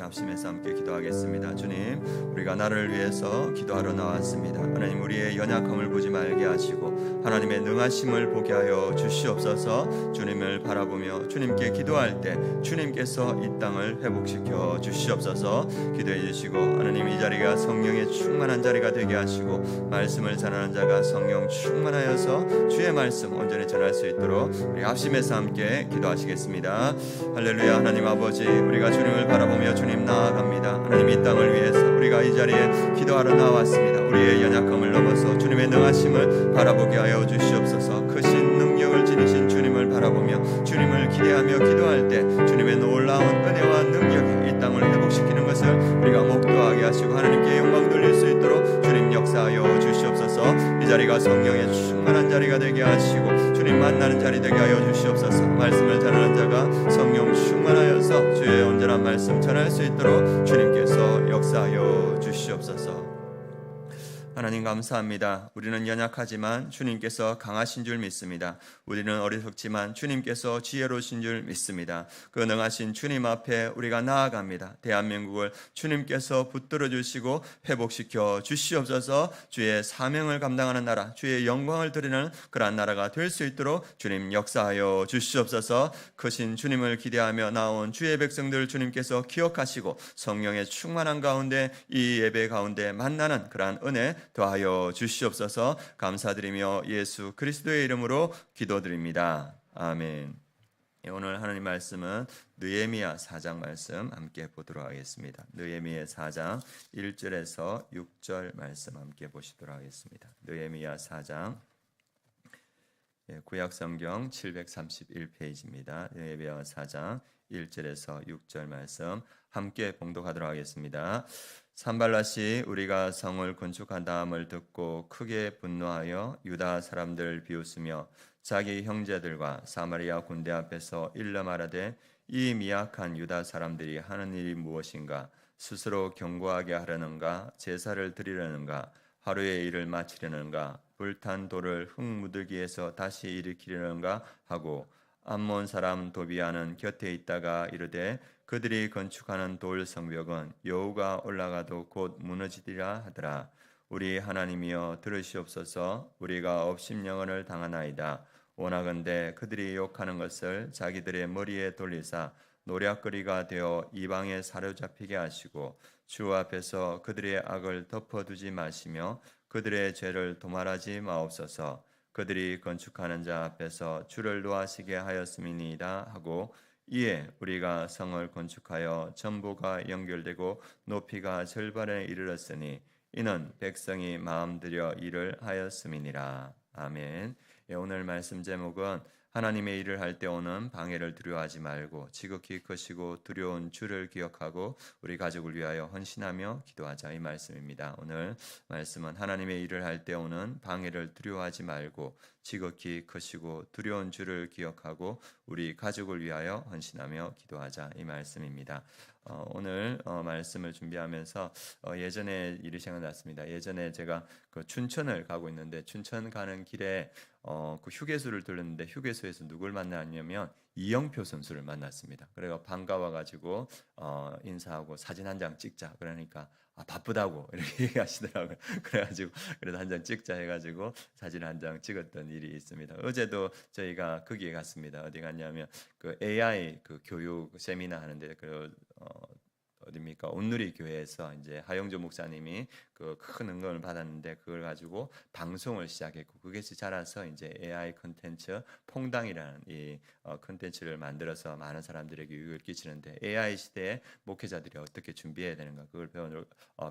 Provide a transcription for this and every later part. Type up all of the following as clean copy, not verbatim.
합심해서 함께 기도하겠습니다. 주님, 우리가 나를 위해서 기도하러 나왔습니다. 하나님, 우리의 연약함을 보지 말게 하시고 하나님의 능하심을 보게 하여 주시옵소서. 주님을 바라보며 주님께 기도할 때 주님께서 이 땅을 회복시켜 주시옵소서. 기도해 주시고 하나님, 이 자리가 성령의 충만한 자리가 되게 하시고 말씀을 전하는 자가 성령 충만하여서 주의 말씀 온전히 전할 수 있도록 우리 합심해서 함께 기도하시겠습니다. 할렐루야. 하나님 아버지, 우리가 주님을 바라보며 주님 나아갑니다. 하나님, 이 땅을 위해서 우리가 이 자리에 기도하러 나왔습니다. 우리의 연약함을 넘어서 주님의 능하심을 바라보게 하여 주시옵소서. 크신 능력을 지니신 주님을 바라보며 주님을 기대하며 기도할 때 주님의 놀라운 은혜와 능력이 이 땅을 회복시키는 것을 우리가 목도하게 하시고 하나님께 영광 돌릴 수 있도록 주님 역사하여 주시옵소서. 이 자리가 성령의 충만한 자리가 되게 하시고 주님 만나는 자리 되게 하여 주시옵소서. 말씀을 전하는 자가 성령 충만하여서 주의 온전한 말씀 전할 수 있도록 주님께서 역사하여 주시옵소서. 하나님 감사합니다. 우리는 연약하지만 주님께서 강하신 줄 믿습니다. 우리는 어리석지만 주님께서 지혜로우신 줄 믿습니다. 그 능하신 주님 앞에 우리가 나아갑니다. 대한민국을 주님께서 붙들어 주시고 회복시켜 주시옵소서. 주의 사명을 감당하는 나라, 주의 영광을 드리는 그러한 나라가 될 수 있도록 주님 역사하여 주시옵소서. 크신 주님을 기대하며 나온 주의 백성들 주님께서 기억하시고 성령의 충만한 가운데 이 예배 가운데 만나는 그러한 은혜 더하여 주시옵소서. 감사드리며 예수 그리스도의 이름으로 기도드립니다. 아멘. 오늘 하나님 말씀은 느헤미야 4장 말씀 함께 보도록 하겠습니다. 느헤미야 4장 1절에서 6절 말씀 함께 보시도록 하겠습니다. 느헤미야 4장 구약성경 731페이지입니다. 느헤미야 4장 1절에서 6절 말씀 함께 봉독하도록 하겠습니다. 산발랏이 우리가 성을 건축한 다음을 듣고 크게 분노하여 유다 사람들을 비웃으며 자기 형제들과 사마리아 군대 앞에서 일러 말하되 이 미약한 유다 사람들이 하는 일이 무엇인가? 스스로 견고하게 하려는가? 제사를 드리려는가? 하루의 일을 마치려는가? 불탄 돌을 흙 묻을기에서 다시 일으키려는가? 하고 암몬 사람 도비아는 곁에 있다가 이르되 그들이 건축하는 돌 성벽은 여호가 올라가도 곧 무너지리라 하더라. 우리 하나님이여 들으시옵소서. 우리가 업심영언을 당하나이다. 원하건대 그들이 욕하는 것을 자기들의 머리에 돌리사 노략거리가 되어 이방에 사로잡히게 하시고 주 앞에서 그들의 악을 덮어두지 마시며 그들의 죄를 도말하지 마옵소서. 그들이 건축하는 자 앞에서 주를 노하시게 하였음이니이다 하고 이에 우리가 성을 건축하여 전부가 연결되고 높이가 절반에 이르렀으니 이는 백성이 마음들여 일을 하였음이니라. 아멘. 오늘 말씀 제목은 하나님의 일을 할 때 오는 방해를 두려워하지 말고 지극히 크시고 두려운 주를 기억하고 우리 가족을 위하여 헌신하며 기도하자, 이 말씀입니다. 오늘 말씀은 하나님의 일을 할 때 오는 방해를 두려워하지 말고 지극히 크시고 두려운 주를 기억하고 우리 가족을 위하여 헌신하며 기도하자, 이 말씀입니다. 오늘 말씀을 준비하면서 예전에 일이 생각났습니다. 예전에 제가 그 춘천을 가고 있는데 춘천 가는 길에 그 휴게소를 들렀는데 휴게소에서 누굴 만났냐면 이영표 선수를 만났습니다. 그래서 반가워가지고 인사하고 사진 한 장 찍자 그러니까 바쁘다고 이렇게 얘기하시더라고요. 그래가지고 그래도 한 장 찍자 해가지고 사진 한 장 찍었던 일이 있습니다. 어제도 저희가 거기에 갔습니다. 어디 갔냐면 그 AI 그 교육 세미나 하는데 어디입니까? 온누리 교회에서 이제 하영조 목사님이 그 큰 응원을 받았는데 그걸 가지고 방송을 시작했고 그것이 자라서 이제 AI 컨텐츠 퐁당이라는 이 컨텐츠를 만들어서 많은 사람들에게 유익을 끼치는데 AI 시대에 목회자들이 어떻게 준비해야 되는가 그걸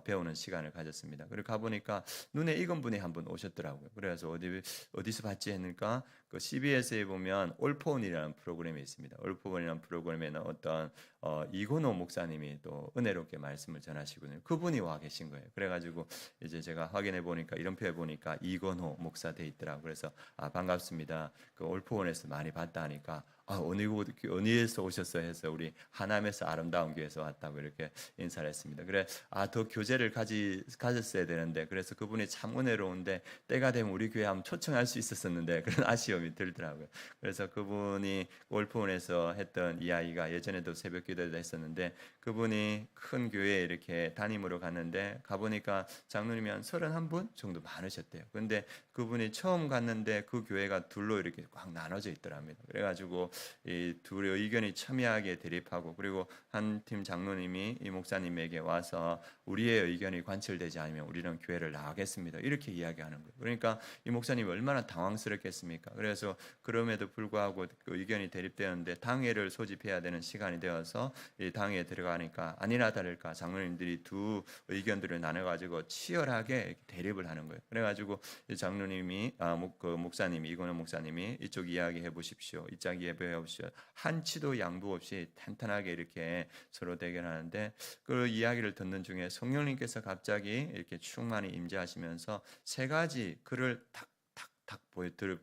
배우는 시간을 가졌습니다. 그리고 가보니까 눈에 익은 분이 한 분 오셨더라고요. 그래서 어디서 봤지 했니까 그 CBS에 보면 올포원이라는 프로그램이 있습니다. 올포원이라는 프로그램에는 어떤 이건호 목사님이 또 은혜롭게 말씀을 전하시거든요. 그분이 와 계신 거예요. 그래가지고 이제 제가 확인해 보니까 이름표에 보니까 이건호 목사 돼 있더라고요. 그래서 반갑습니다. 그 올포원에서 많이 봤다 하니까 어디에서 오셨어요? 해서 우리 하남에서 아름다운 교회에서 왔다고 이렇게 인사를 했습니다. 그래, 더 교제를 가졌어야 되는데, 그래서 그분이 참 은혜로운데, 때가 되면 우리 교회 한번 초청할 수 있었었는데, 그런 아쉬움이 들더라고요. 그래서 그분이 골프원에서 했던 이야기가 예전에도 새벽 기도도 했었는데, 그분이 큰 교회에 이렇게 담임으로 갔는데, 가보니까 장로님이 한 31분 정도 많으셨대요. 근데 그분이 처음 갔는데 그 교회가 둘로 이렇게 꽉 나눠져 있더랍니다. 그래가지고 이 둘의 의견이 첨예하게 대립하고, 그리고 한 팀 장로님이 이 목사님에게 와서 우리의 의견이 관철되지 않으면 우리는 교회를 나가겠습니다, 이렇게 이야기하는 거예요. 그러니까 이 목사님이 얼마나 당황스럽겠습니까? 그래서 그럼에도 불구하고 그 의견이 대립되었는데 당회를 소집해야 되는 시간이 되어서 이 당회에 들어가니까 아니나 다를까 장로님들이 두 의견들을 나눠가지고 치열하게 대립을 하는 거예요. 그래가지고 이 장로님이 그 목사님이, 이건호 목사님이 이쪽 이야기해 보십시오, 이쪽 이야기해 보십시오, 한치도 양보 없이 탄탄하게 이렇게 서로 대결하는데, 그 이야기를 듣는 중에 성령님께서 갑자기 이렇게 충만히 임재하시면서 세 가지 글을 탁탁탁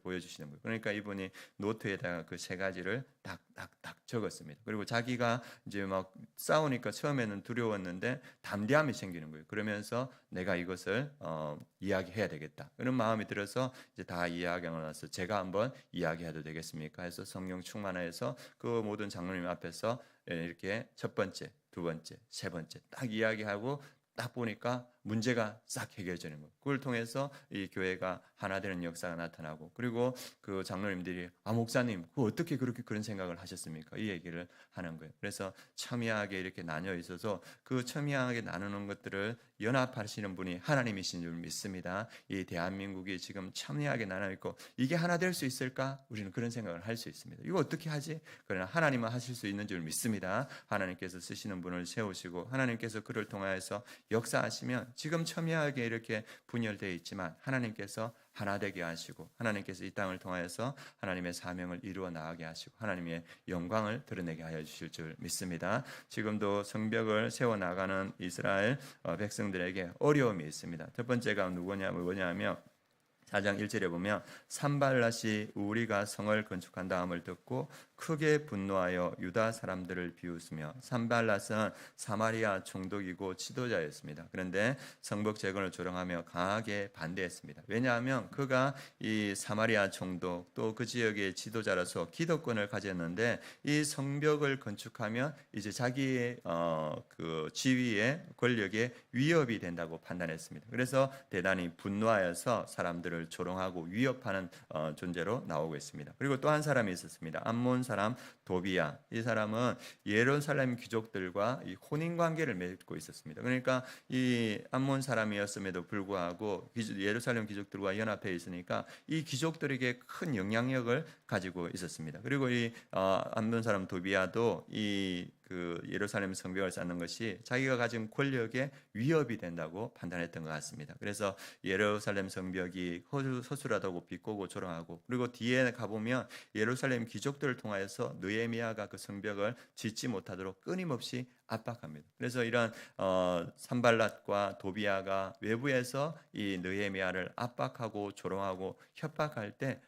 보여주시는 거예요. 그러니까 이분이 노트에다가 그 세 가지를 탁탁탁 적었습니다. 그리고 자기가 이제 막 싸우니까 처음에는 두려웠는데 담대함이 생기는 거예요. 그러면서 내가 이것을 이야기해야 되겠다, 그런 마음이 들어서 이제 다 이야기하고 나서 제가 한번 이야기해도 되겠습니까 해서 성령 충만해서 그 모든 장로님 앞에서 이렇게 첫 번째, 두 번째, 세 번째 딱 이야기하고 딱 보니까 문제가 싹 해결되는 거예요. 그걸 통해서 이 교회가 하나 되는 역사가 나타나고, 그리고 그 장로님들이 목사님 그 어떻게 그렇게 그런 생각을 하셨습니까? 이 얘기를 하는 거예요. 그래서 첨예하게 이렇게 나뉘어 있어서 그 첨예하게 나누는 것들을 연합하시는 분이 하나님이신 줄 믿습니다. 이 대한민국이 지금 첨예하게 나눠 있고 이게 하나 될 수 있을까? 우리는 그런 생각을 할 수 있습니다. 이거 어떻게 하지? 그러나 하나님은 하실 수 있는 줄 믿습니다. 하나님께서 쓰시는 분을 세우시고 하나님께서 그를 통하여서 역사하시면 지금 첨예하게 이렇게 분열되어 있지만 하나님께서 하나 되게 하시고, 하나님께서 이 땅을 통하여서 하나님의 사명을 이루어 나가게 하시고 하나님의 영광을 드러내게 하여 주실 줄 믿습니다. 지금도 성벽을 세워나가는 이스라엘 백성들에게 어려움이 있습니다. 첫 번째가 뭐냐면 4장 1절에 보면 산발랏이 우리가 성을 건축한 다음을 듣고 크게 분노하여 유다 사람들을 비웃으며, 산발랏은 사마리아 총독이고 지도자였습니다. 그런데 성벽 재건을 조롱하며 강하게 반대했습니다. 왜냐하면 그가 이 사마리아 총독 또 그 지역의 지도자로서 기득권을 가졌는데 이 성벽을 건축하면 이제 자기의 그 지위의 권력에 위협이 된다고 판단했습니다. 그래서 대단히 분노하여서 사람들을 조롱하고 위협하는 존재로 나오고 있습니다. 그리고 또 한 사람이 있었습니다. 암몬 사람 도비야. 이 사람은 예루살렘 귀족들과 이 혼인 관계를 맺고 있었습니다. 그러니까 이 암몬 사람이었음에도 불구하고 예루살렘 귀족들과 연합해 있으니까 이 귀족들에게 큰 영향력을 가지고 있었습니다. 그리고 이 암몬 사람 도비야도 그 예루살렘 성벽을 쌓는 것이 자기가 가진 권력에 위협이 된다고 판단했던 것 같습니다. 그래서 예루살렘 성벽이 허술하다고 비꼬고 조롱하고, 그리고 뒤에 가보면 예루살렘 귀족들을 통하여서 느헤미야가 그 성벽을 짓지 못하도록 끊임없이 압박합니다. 그래서 이런 산발랏과 도비야가 외부에서 이 느헤미야를 압박하고 조롱하고 협박할 때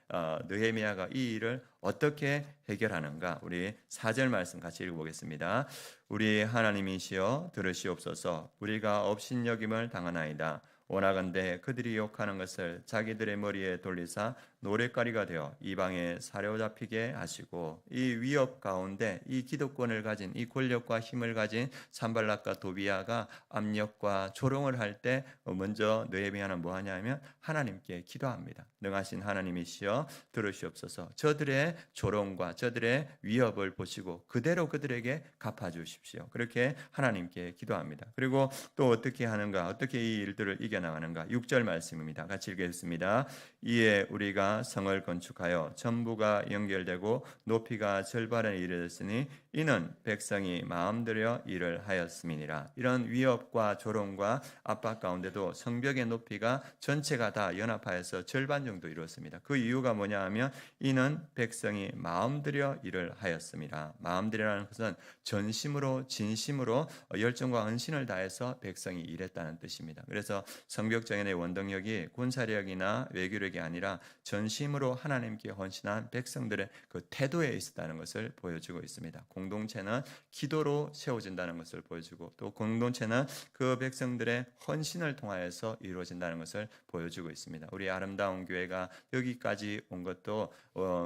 느헤미야가 이 일을 어떻게 해결하는가? 우리 4절 말씀 같이 읽어보겠습니다. 우리 하나님이시여 들으시옵소서. 우리가 업신여김을 당하나이다. 원하건대 그들이 욕하는 것을 자기들의 머리에 돌리사 노랫가리가 되어 이방에 사로잡히게 하시고, 이 위협 가운데 이 기득권을 가진, 이 권력과 힘을 가진 산발랏과 도비야가 압력과 조롱을 할 때 먼저 느헤미야는 뭐 하냐면 하나님께 기도합니다. 능하신 하나님이시여 들으시옵소서. 저들의 조롱과 저들의 위협을 보시고 그대로 그들에게 갚아주십시오. 그렇게 하나님께 기도합니다. 그리고 또 어떻게 하는가? 어떻게 이 일들을 이겨나가는가? 6절 말씀입니다. 같이 읽겠습니다. 이에 우리가 성을 건축하여 전부가 연결되고 높이가 절반에 이르렀으니 이는 백성이 마음들여 일을 하였음이니라. 이런 위협과 조롱과 압박 가운데도 성벽의 높이가 전체가 다 연합하여서 절반 정도 이루었습니다. 그 이유가 뭐냐 하면 이는 백성이 마음들여 일을 하였음이라. 마음들이라는 것은 전심으로 진심으로 열정과 헌신을 다해서 백성이 일했다는 뜻입니다. 그래서 성벽 정연의 원동력이 군사력이나 외교력이 아니라 전심으로 하나님께 헌신한 백성들의 그 태도에 있었다는 것을 보여주고 있습니다. 공동체는 기도로 세워진다는 것을 보여주고 또 공동체는 그 백성들의 헌신을 통하여서 이루어진다는 것을 보여주고 있습니다. 우리 아름다운 교회가 여기까지 온 것도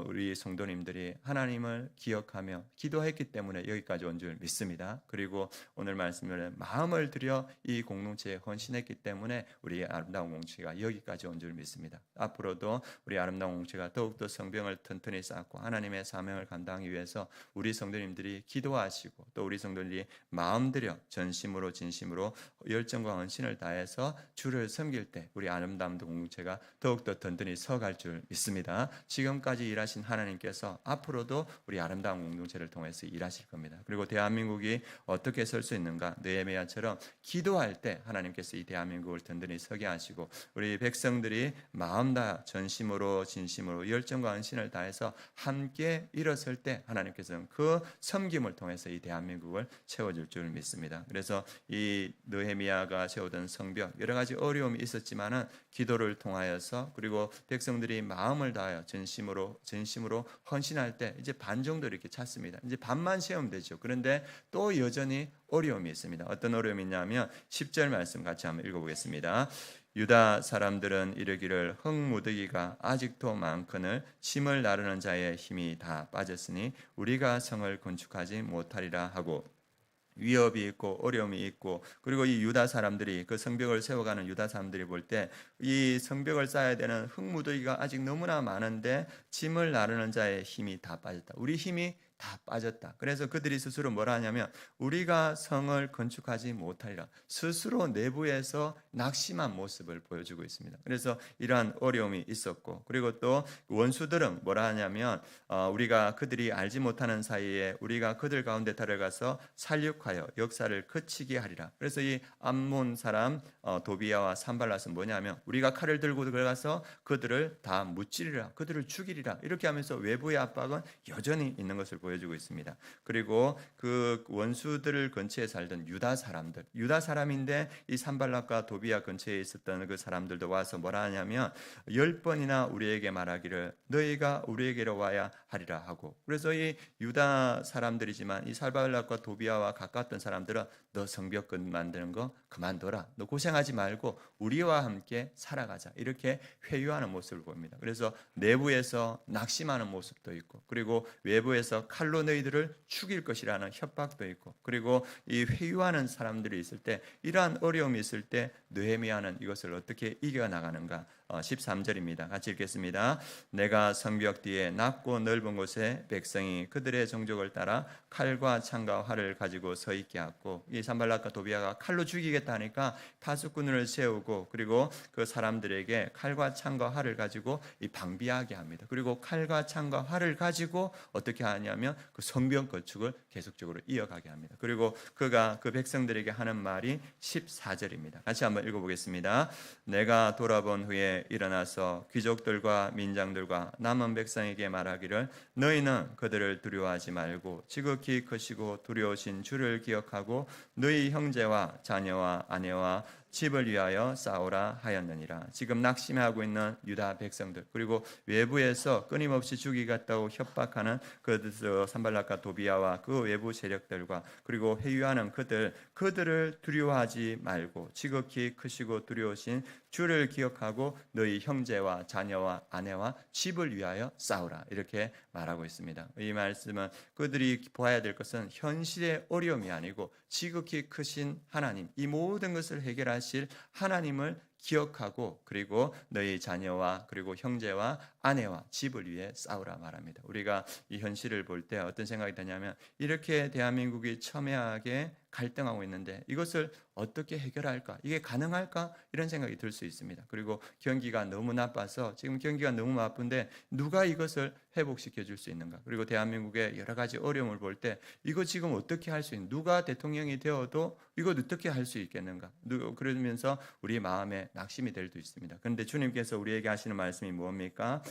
우리 성도님들이 하나님을 기억하며 기도했기 때문에 여기까지 온 줄 믿습니다. 그리고 오늘 말씀을 마음을 들여 이 공동체에 헌신했기 때문에 우리 아름다운 공동체가 여기까지 온 줄 믿습니다. 앞으로도 우리 아름다운 공동체가 더욱더 성병을 튼튼히 쌓고 하나님의 사명을 감당하기 위해서 우리 성도님들이 기도하시고 또 우리 성도들이 마음 들여 전심으로 진심으로 열정과 헌신을 다해서 주를 섬길 때 우리 아름다운 공동체가 더욱더 든든히 서갈 줄 믿습니다. 지금까지 일하신 하나님께서 앞으로도 우리 아름다운 공동체를 통해서 일하실 겁니다. 그리고 대한민국이 어떻게 설 수 있는가? 느헤미야처럼 기도할 때 하나님께서 이 대한민국을 든든히 서게 하시고 우리 백성들이 마음 다 전심으로 진심으로 열정과 헌신을 다해서 함께 일어설 때 하나님께서는 그 섬김을 통해서 이 대한민국을 채워줄 줄 믿습니다. 그래서 이 느헤미야가 세우던 성벽 여러 가지 어려움이 있었지만은 기도를 통하여서 그리고 백성들이 마음을 다하여 전심으로 헌신할 때 이제 반 정도 이렇게 찼습니다. 이제 반만 세우면 되죠. 그런데 또 여전히 어려움이 있습니다. 어떤 어려움이 있냐면 10절 말씀 같이 한번 읽어보겠습니다. 유다 사람들은 이르기를 흙무더기가 아직도 많거늘 심을 나르는 자의 힘이 다 빠졌으니 우리가 성을 건축하지 못하리라 하고 위협이 있고 어려움이 있고 그리고 이 유다 사람들이 그 성벽을 세워가는 유다 사람들이 볼 때 이 성벽을 쌓아야 되는 흙무더기가 아직 너무나 많은데 짐을 나르는 자의 힘이 다 빠졌다. 우리 힘이 다 빠졌다. 그래서 그들이 스스로 뭐라 하냐면 우리가 성을 건축하지 못하리라. 스스로 내부에서 낙심한 모습을 보여주고 있습니다. 그래서 이러한 어려움이 있었고 그리고 또 원수들은 뭐라 하냐면 우리가 그들이 알지 못하는 사이에 우리가 그들 가운데 달려가서 살육하여 역사를 그치게 하리라. 그래서 이 암몬 사람 도비야와 산발랏은 뭐냐면 우리가 칼을 들고 들어가서 그들을 다 무찌리라. 그들을 죽이리라. 이렇게 하면서 외부의 압박은 여전히 있는 것을 보여주고 있습니다. 그리고 그 원수들 근처에 살던 유다 사람인데 이 산발락과 도비야 근처에 있었던 그 사람들도 와서 뭐라 하냐면 10번이나 우리에게 말하기를 너희가 우리에게로 와야 하리라 하고 그래서 이 유다 사람들이지만 이 산발락과 도비야와 가까웠던 사람들은 너 성벽 만드는 거 그만둬라. 너 고생하지 말고 우리와 함께 살아가자. 이렇게 회유하는 모습을 보입니다. 그래서 내부에서 낙심하는 모습도 있고 그리고 외부에서 칼로 너희들을 죽일 것이라는 협박도 있고 그리고 이 회유하는 사람들이 있을 때 이러한 어려움이 있을 때 느헤미야는 이것을 어떻게 이겨나가는가 13절입니다. 같이 읽겠습니다. 내가 성벽 뒤에 낮고 넓은 곳에 백성이 그들의 종족을 따라 칼과 창과 활을 가지고 서 있게 하고 이 산발락과 도비야가 칼로 죽이겠다 하니까 파수꾼을 세우고 그리고 그 사람들에게 칼과 창과 활을 가지고 이 방비하게 합니다. 그리고 칼과 창과 활을 가지고 어떻게 하냐면 그 성벽 건축을 계속적으로 이어가게 합니다. 그리고 그가 그 백성들에게 하는 말이 14절입니다. 같이 한번 읽어보겠습니다. 내가 돌아본 후에 일어나서 귀족들과 민장들과 남은 백성에게 말하기를 너희는 그들을 두려워하지 말고 지극히 크시고 두려우신 주를 기억하고 너희 형제와 자녀와 아내와 집을 위하여 싸우라 하였느니라. 지금 낙심하고 있는 유다 백성들 그리고 외부에서 끊임없이 죽이겠다고 협박하는 그 산발락과 도비야와 그 외부 세력들과 그리고 회유하는 그들을 두려워하지 말고 지극히 크시고 두려우신 주를 기억하고 너희 형제와 자녀와 아내와 집을 위하여 싸우라 이렇게 말하고 있습니다. 이 말씀은 그들이 보아야 될 것은 현실의 어려움이 아니고 지극히 크신 하나님 이 모든 것을 해결하실 하나님을 기억하고 그리고 너희 자녀와 그리고 형제와 아내와 집을 위해 싸우라 말합니다. 우리가 이 현실을 볼 때 어떤 생각이 드냐면 이렇게 대한민국이 첨예하게 갈등하고 있는데 이것을 어떻게 해결할까? 이게 가능할까? 이런 생각이 들 수 있습니다. 그리고 경기가 너무 나빠서 지금 경기가 너무 나쁜데 누가 이것을 회복시켜 줄 수 있는가? 그리고 대한민국의 여러 가지 어려움을 볼 때 이거 지금 어떻게 할 수 있는 누가 대통령이 되어도 이거 어떻게 할 수 있겠는가? 그러면서 우리 마음에 낙심이 될 수 있습니다. 그런데 주님께서 우리에게 하시는 말씀이 뭡니까?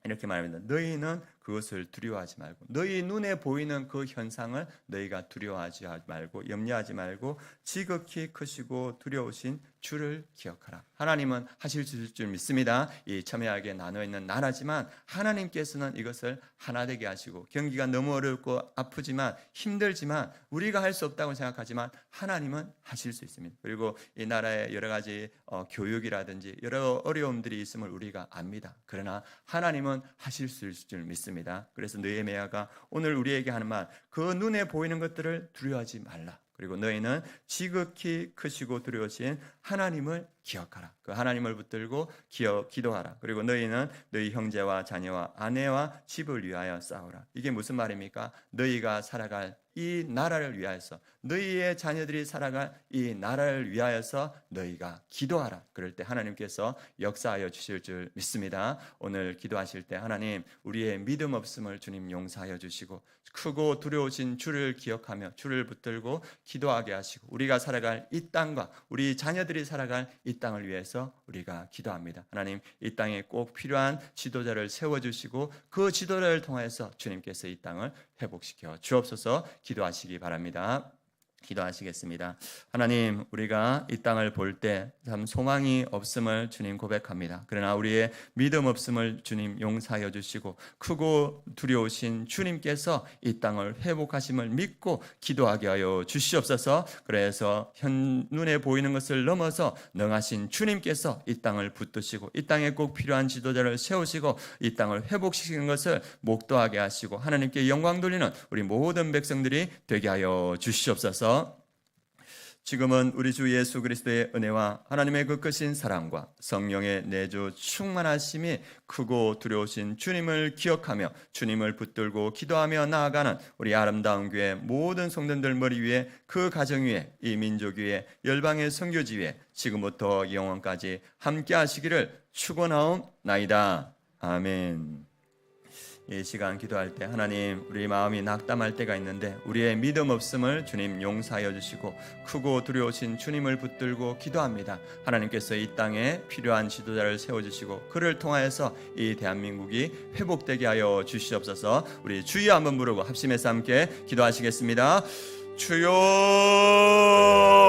이렇게 말합니다. 너희는 그것을 두려워하지 말고 너희 눈에 보이는 그 현상을 너희가 두려워하지 말고 염려하지 말고 지극히 크시고 두려우신 주를 기억하라. 하나님은 하실 수 있을 줄 믿습니다. 이 첨예하게 나눠 있는 나라지만 하나님께서는 이것을 하나 되게 하시고, 경기가 너무 어렵고 아프지만 힘들지만 우리가 할 수 없다고 생각하지만 하나님은 하실 수 있습니다. 그리고 이 나라에 여러 가지 교육이라든지 여러 어려움들이 있음을 우리가 압니다. 그러나 하나님은 하실 수 있을 줄 믿습니다. 그래서 느헤미야가 오늘 우리에게 하는 말, 그 눈에 보이는 것들을 두려워하지 말라. 그리고 너희는 지극히 크시고 두려우신 하나님을 기억하라. 그 하나님을 붙들고 기도하라. 그리고 너희는 너희 형제와 자녀와 아내와 집을 위하여 싸우라. 이게 무슨 말입니까? 너희가 살아갈 이 나라를 위하여서, 너희의 자녀들이 살아갈 이 나라를 위하여서 너희가 기도하라. 그럴 때 하나님께서 역사하여 주실 줄 믿습니다. 오늘 기도하실 때 하나님, 우리의 믿음 없음을 주님 용서하여 주시고, 크고 두려우신 주를 기억하며 주를 붙들고 기도하게 하시고, 우리가 살아갈 이 땅과 우리 자녀들이 살아갈 이 땅을 위해서 우리가 기도합니다. 하나님, 이 땅에 꼭 필요한 지도자를 세워주시고 그 지도자를 통해서 주님께서 이 땅을 회복시켜 주옵소서. 기도하시기 바랍니다. 기도하시겠습니다. 하나님, 우리가 이 땅을 볼 때 참 소망이 없음을 주님 고백합니다. 그러나 우리의 믿음 없음을 주님 용서하여 주시고, 크고 두려우신 주님께서 이 땅을 회복하심을 믿고 기도하게 하여 주시옵소서. 그래서 눈에 보이는 것을 넘어서 능하신 주님께서 이 땅을 붙드시고 이 땅에 꼭 필요한 지도자를 세우시고 이 땅을 회복시키는 것을 목도하게 하시고 하나님께 영광 돌리는 우리 모든 백성들이 되게 하여 주시옵소서. 지금은 우리 주 예수 그리스도의 은혜와 하나님의 그 크신 사랑과 성령의 내주 충만하심이 크고 두려우신 주님을 기억하며 주님을 붙들고 기도하며 나아가는 우리 아름다운 교회 모든 성도들 머리 위에, 그 가정 위에, 이 민족 위에, 열방의 선교지 위에 지금부터 영원까지 함께 하시기를 축원하옵나이다. 아멘. 이 시간 기도할 때 하나님, 우리 마음이 낙담할 때가 있는데 우리의 믿음 없음을 주님 용서하여 주시고 크고 두려우신 주님을 붙들고 기도합니다. 하나님께서 이 땅에 필요한 지도자를 세워주시고 그를 통하여서 이 대한민국이 회복되게 하여 주시옵소서. 우리 주여 한번 부르고 합심해서 함께 기도하시겠습니다. 주여.